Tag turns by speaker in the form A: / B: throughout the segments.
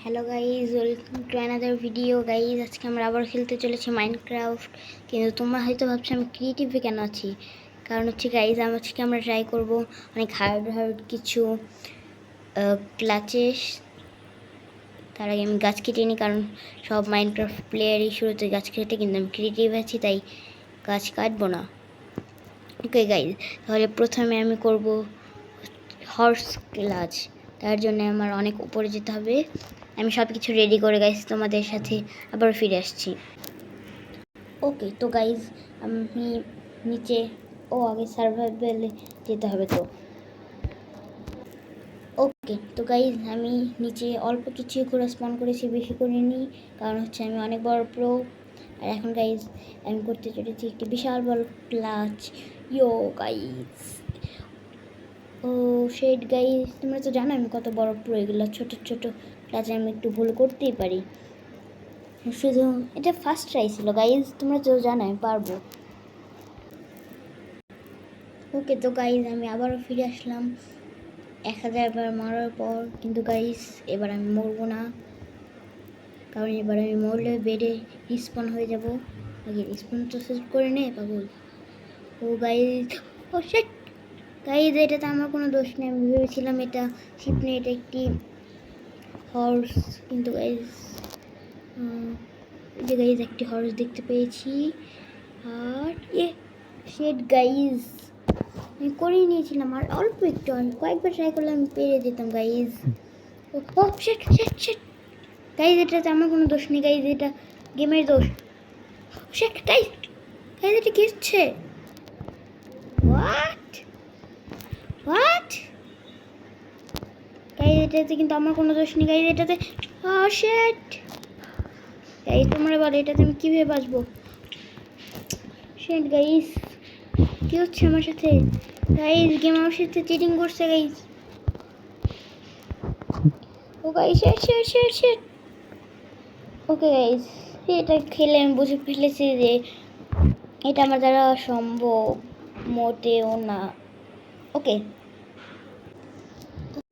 A: Hello guys, welcome to another video guys. আজকে আমরা আবার খেলতে চলেছি মাইনক্রাফট। কিন্তু তোমরা হয়তো ভাবছো আমি ক্রিয়েটিভে কেন আছি। কারণ হচ্ছে গাইজ, আজকে আমরা ট্রাই করব অনেক হার্ড কিছু ক্লাচেস। তার আগে আমি গাছ কেটে নিই, কারণ সব মাইনক্রাফট প্লেয়ারই শুরুতে গাছ কেটে, কিন্তু আমি ক্রিয়েটিভ আছি তাই গাছ কাটবো না। ওকে গাইজ, তাহলে প্রথমে আমি করব হর্স ক্লাচ। তার জন্য আমার অনেক উপরে যেতে হবে। আমি সব কিছু রেডি করে গাইজ তোমাদের সাথে আবার ফিরে আসছি। ওকে তো গাইজ, আমি নিচে আগে সার্ভাইভালে যেতে হবে। তো ওকে তো গাইজ, আমি নিচে অল্প কিছু করে স্পন করেছি, বেশি করিনি, কারণ হচ্ছে আমি অনেক বড় প্রো। আর এখন গাইজ আমি করতে চলেছি একটি বিশাল বড় ক্লাচ। ইয়ো গাইজ, ও শেড গাইজ, তোমরা তো জানো আমি কত বড় প্রো। এগুলো ছোটো ছোটো ক্লাচে আমি একটু ভুল করতেই পারি। শুধু এটা ফার্স্ট ট্রাই ছিল গাইজ, তোমরা তো জানো আমি পারবো। ওকে তো গাইজ, আমি আবারও ফিরে আসলাম 1000 বার মারার পর। কিন্তু গাইজ এবার আমি মরবো না, কারণ এবার আমি মরলে বেডে রিস্পন হয়ে যাব। আগে রিস্পন তো সেট করে নে পাগল। ও গাইজ, ও শিট গাইজ, এটাতে আমার কোনো দোষ নেই। আমি ভেবেছিলাম এটা শিপ নেই, এটা একটি হর্স। কিন্তু গাইজ যে গাইজ একটি হর্স দেখতে পেয়েছি। আর শেড গাইজ, আমি করেই নিয়েছিলাম। আর অল্প একটু, আমি কয়েকবার ট্রাই করলে আমি পেরে যেতাম গাইজ। ও শেট শেট শেট গাইজ, এটাতে আমার কোনো দোষ নেই গাইজ, এটা গেমের দোষ। শেট গাইজ, গাইজ এটা কি হচ্ছে? হোয়াট হোয়াট গাইজ, এটাতে কিন্তু আমার কোনো দোষ নেই গাইজ, এটাতে শেট গাইজ, তোমরা বলো এটাতে আমি কীভাবে বাঁচবো? শেট গাইজ, কি হচ্ছে আমার সাথে? গাইজ গেম আমার সাথে চিটিং করছে গাইজ। ও গাইজ শেট শেট শেট শেট। ওকে গাইজ, এটা খেলে আমি বুঝে ফেলেছি যে এটা আমার দ্বারা সম্ভব মোটেও না। ওকে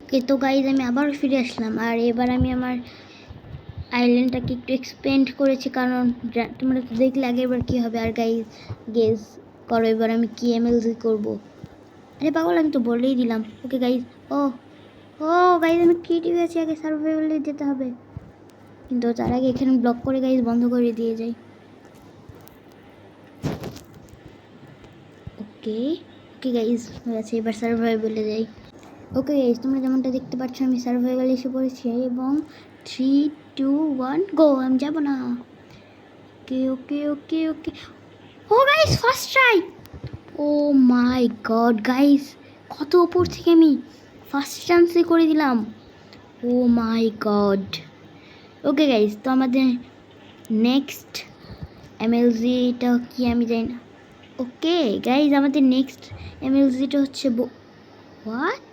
A: ওকে তো গাইজ, আমি আবার ফিরে আসলাম। আর এবার আমি আমার আইল্যান্ডটাকে একটু এক্সপেন্ড করেছি, কারণ তোমরা তো দেখলে আগে এবার কী হবে। আর গাইজ গেস করো এবার আমি কি এমএলজি করবো। আরে পাগল, আমি তো বলেই দিলাম। ওকে গাইজ, ও গাইজ, আমি ক্রিয়েটিভ আছি, আগে সার্ভাইভালে যেতে হবে। কিন্তু তার আগে এখানে ব্লক করে গাইজ বন্ধ করে দিয়ে যাই। ওকে ওকে গাইজ, হয়ে আছে, এবার সার্ভাইভালে যাই। ওকে গাইজ, তোমরা যেমনটা দেখতে পাচ্ছ আমি সার্ভাইভালে এসে পড়েছি, এবং 3, 2, 1 গো। আমি যাবো না। ওকে ওকে ওকে ওকে ও গাইজ, ফার্স্ট ট্রাই। ও মাই গড গাইজ, কত উপর থেকে আমি ফার্স্ট চান্সে করে দিলাম। ও মাই গড। ওকে গাইজ, তো আমাদের নেক্সট এমএলজিটা কি আমি জানি না। ওকে গাইজ, আমাদের নেক্সট এমএলজিটা হচ্ছে হোয়াট